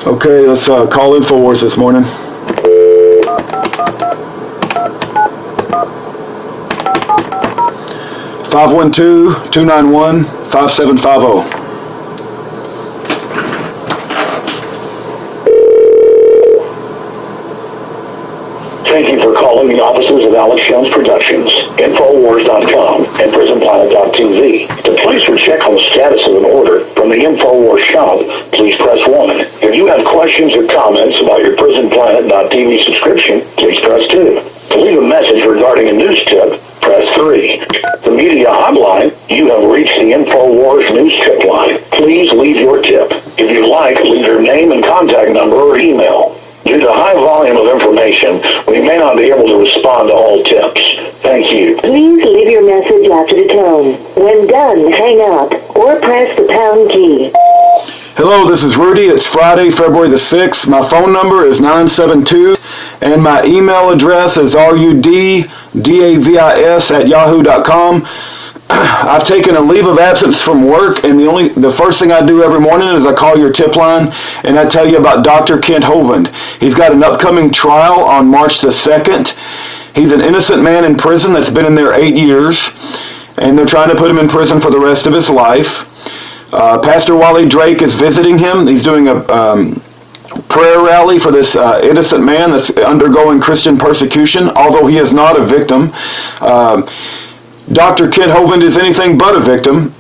Okay, let's call InfoWars this morning. (512-291-5750). Thank you for calling the offices of Alex Jones Productions, InfoWars.com, and PrisonPlanet.tv. To place or check on the status of an order from the InfoWars shop, please press 1. If you have questions or comments about your PrisonPlanet.tv subscription, please press 2. To leave a message regarding a news tip, press 3. The media hotline, you have reached the InfoWars news tip line. Please leave your tip. If you like, leave your name and contact number or email. Due to high volume of information, we may not be able to respond to all tips. Thank you. Please leave your message after the tone. When done, hang up or press the pound key. Hello, this is Rudy. It's Friday, February the 6th. My phone number is 972, and my email address is ruddavis@yahoo.com. I've taken a leave of absence from work, and the first thing I do every morning is I call your tip line and I tell you about Dr. Kent Hovind. He's got an upcoming trial on March the 2nd. He's an innocent man in prison that's been in there 8 years, and they're trying to put him in prison for the rest of his life. Pastor Wally Drake is visiting him. He's doing a prayer rally for this innocent man that's undergoing Christian persecution, although he is not a victim. Dr. Kent Hovind is anything but a victim.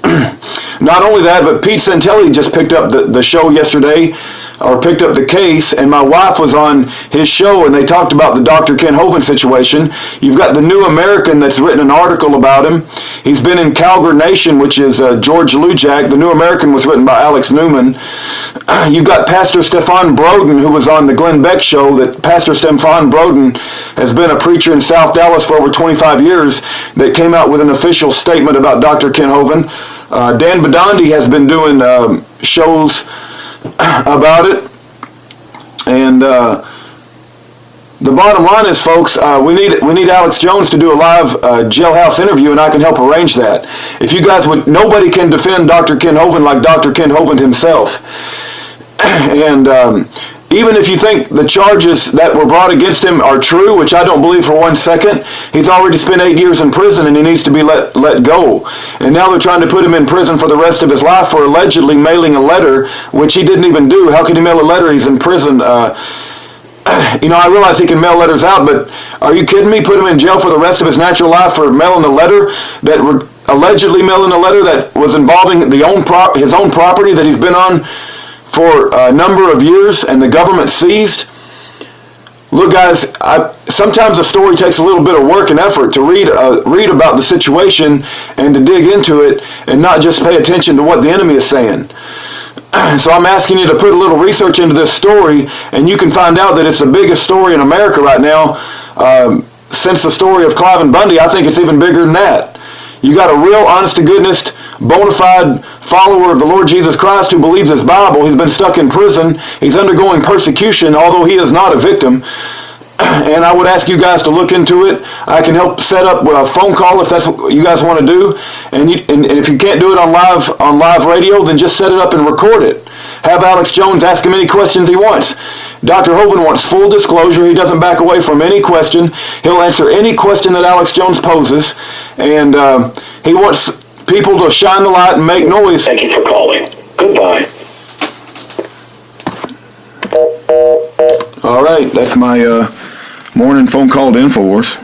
Not only that, but Pete Santelli just picked up the show yesterday, or picked up the case, and my wife was on his show, and they talked about the Dr. Kent Hovind situation. You've got the New American that's written an article about him. He's been in Calgary Nation, which is George Lujak. The New American was written by Alex Newman. You've got Pastor Stefan Broden, who was on the Glenn Beck show. That Pastor Stefan Broden has been a preacher in South Dallas for over 25 years that came out with an official statement about Dr. Kent Hovind. Dan Badandi has been doing shows about it, and the bottom line is, folks, we need Alex Jones to do a live jailhouse interview, and I can help arrange that. If you guys would, nobody can defend Dr. Kent Hovind like Dr. Kent Hovind himself, and even if you think the charges that were brought against him are true, which I don't believe for 1 second, he's already spent 8 years in prison and he needs to be let go. And now they're trying to put him in prison for the rest of his life for allegedly mailing a letter, which he didn't even do. How can he mail a letter? He's in prison. I realize he can mail letters out, but are you kidding me? Put him in jail for the rest of his natural life for mailing a letter allegedly mailing a letter that was involving his own property that he's been on for a number of years, and the government seized. Look, guys, sometimes a story takes a little bit of work and effort to read about the situation and to dig into it and not just pay attention to what the enemy is saying. So I'm asking you to put a little research into this story, and you can find out that it's the biggest story in America right now since the story of Clive and Bundy. I think it's even bigger than that. You got a real honest-to-goodness, bona fide follower of the Lord Jesus Christ who believes his Bible. He's been stuck in prison. He's undergoing persecution, although he is not a victim. And I would ask you guys to look into it. I can help set up a phone call if that's what you guys want to do. And if you can't do it on live radio, then just set it up and record it. Have Alex Jones ask him any questions he wants. Dr. Hovind wants full disclosure. He doesn't back away from any question. He'll answer any question that Alex Jones poses. And he wants people to shine the light and make noise. Thank you for calling. Goodbye. All right, that's my morning phone call to InfoWars.